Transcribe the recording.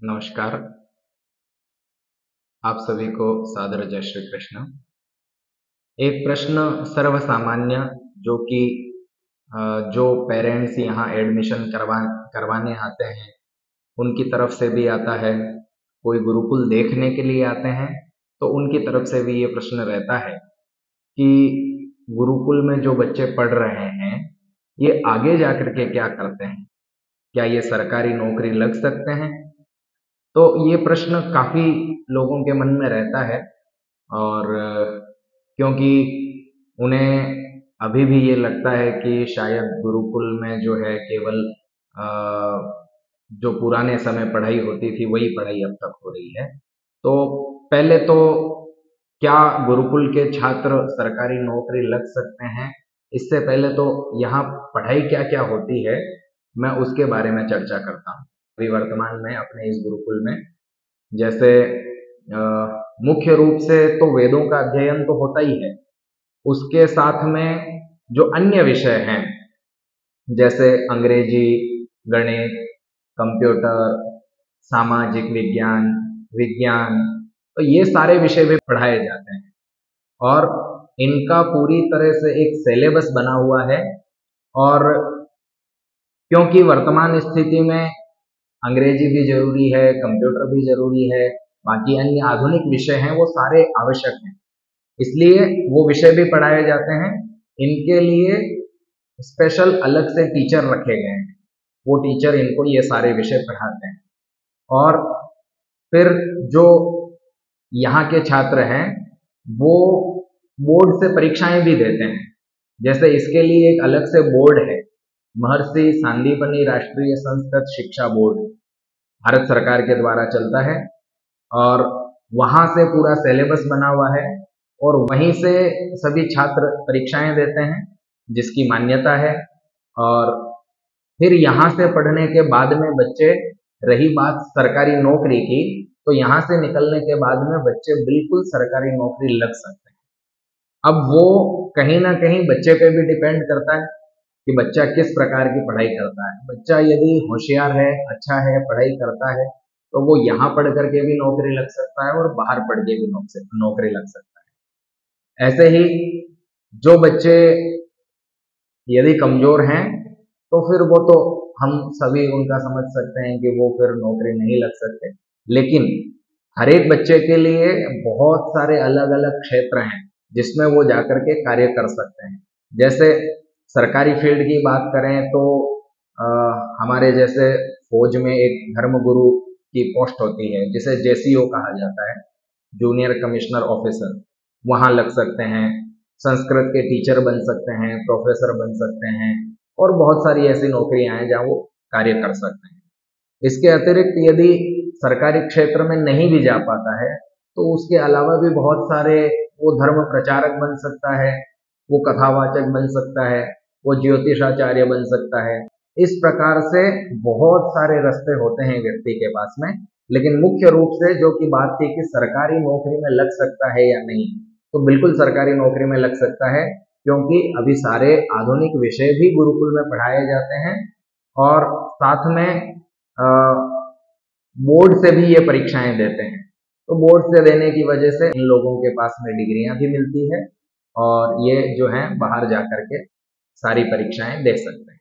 नमस्कार। आप सभी को सादर जय श्री कृष्ण। एक प्रश्न सर्वसामान्य जो कि जो पेरेंट्स यहाँ एडमिशन करवाने आते हैं उनकी तरफ से भी आता है, कोई गुरुकुल देखने के लिए आते हैं तो उनकी तरफ से भी ये प्रश्न रहता है कि गुरुकुल में जो बच्चे पढ़ रहे हैं ये आगे जाकर के क्या करते हैं, क्या ये सरकारी नौकरी लग सकते हैं। तो ये प्रश्न काफ़ी लोगों के मन में रहता है और क्योंकि उन्हें अभी भी ये लगता है कि शायद गुरुकुल में जो है केवल अ, जो पुराने समय पढ़ाई होती थी वही पढ़ाई अब तक हो रही है। तो पहले तो क्या गुरुकुल के छात्र सरकारी नौकरी लग सकते हैं, इससे पहले तो यहाँ पढ़ाई क्या क्या होती है मैं उसके बारे में चर्चा करता हूँ। अभी वर्तमान में अपने इस गुरुकुल में जैसे मुख्य रूप से तो वेदों का अध्ययन तो होता ही है, उसके साथ में जो अन्य विषय हैं जैसे अंग्रेजी, गणित, कंप्यूटर, सामाजिक विज्ञान, विज्ञान, तो ये सारे विषय भी पढ़ाए जाते हैं और इनका पूरी तरह से एक सिलेबस बना हुआ है। और क्योंकि वर्तमान स्थिति में अंग्रेजी भी जरूरी है, कंप्यूटर भी जरूरी है, बाकी अन्य आधुनिक विषय हैं वो सारे आवश्यक हैं, इसलिए वो विषय भी पढ़ाए जाते हैं। इनके लिए स्पेशल अलग से टीचर रखे गए हैं, वो टीचर इनको ये सारे विषय पढ़ाते हैं। और फिर जो यहाँ के छात्र हैं वो बोर्ड से परीक्षाएं भी देते हैं। जैसे इसके लिए एक अलग से बोर्ड है, महर्षि सांदीपनि राष्ट्रीय संस्कृत शिक्षा बोर्ड, भारत सरकार के द्वारा चलता है और वहां से पूरा सिलेबस बना हुआ है और वहीं से सभी छात्र परीक्षाएं देते हैं जिसकी मान्यता है। और फिर यहाँ से पढ़ने के बाद में बच्चे, रही बात सरकारी नौकरी की, तो यहाँ से निकलने के बाद में बच्चे बिल्कुल सरकारी नौकरी लग सकते हैं। अब वो कहीं ना कहीं बच्चे पे भी डिपेंड करता है कि बच्चा किस प्रकार की पढ़ाई करता है। बच्चा यदि होशियार है, अच्छा है, पढ़ाई करता है तो वो यहाँ पढ़ करके भी नौकरी लग सकता है और बाहर पढ़ के भी नौकरी लग सकता है। ऐसे ही जो बच्चे यदि कमजोर हैं तो फिर वो तो हम सभी उनका समझ सकते हैं कि वो फिर नौकरी नहीं लग सकते। लेकिन हर एक बच्चे के लिए बहुत सारे अलग अलग क्षेत्र हैं जिसमें वो जाकर के कार्य कर सकते हैं। जैसे सरकारी फील्ड की बात करें तो अ, हमारे जैसे फौज में एक धर्मगुरु की पोस्ट होती है जिसे जेसीओ कहा जाता है, जूनियर कमिश्नर ऑफिसर, वहां लग सकते हैं। संस्कृत के टीचर बन सकते हैं, प्रोफेसर बन सकते हैं और बहुत सारी ऐसी नौकरियां हैं जहां वो कार्य कर सकते हैं। इसके अतिरिक्त यदि सरकारी क्षेत्र में नहीं भी जा पाता है तो उसके अलावा भी बहुत सारे, वो धर्म प्रचारक बन सकता है, वो कथावाचक बन सकता है, वो ज्योतिषाचार्य बन सकता है। इस प्रकार से बहुत सारे रास्ते होते हैं व्यक्ति के पास में। लेकिन मुख्य रूप से जो की बात थी कि सरकारी नौकरी में लग सकता है या नहीं, तो बिल्कुल सरकारी नौकरी में लग सकता है क्योंकि अभी सारे आधुनिक विषय भी गुरुकुल में पढ़ाए जाते हैं और साथ में बोर्ड से भी ये परीक्षाएं देते हैं। तो बोर्ड से देने की वजह से इन लोगों के पास में डिग्रियां भी मिलती है और ये जो है बाहर जाकर के सारी परीक्षाएं दे सकते हैं।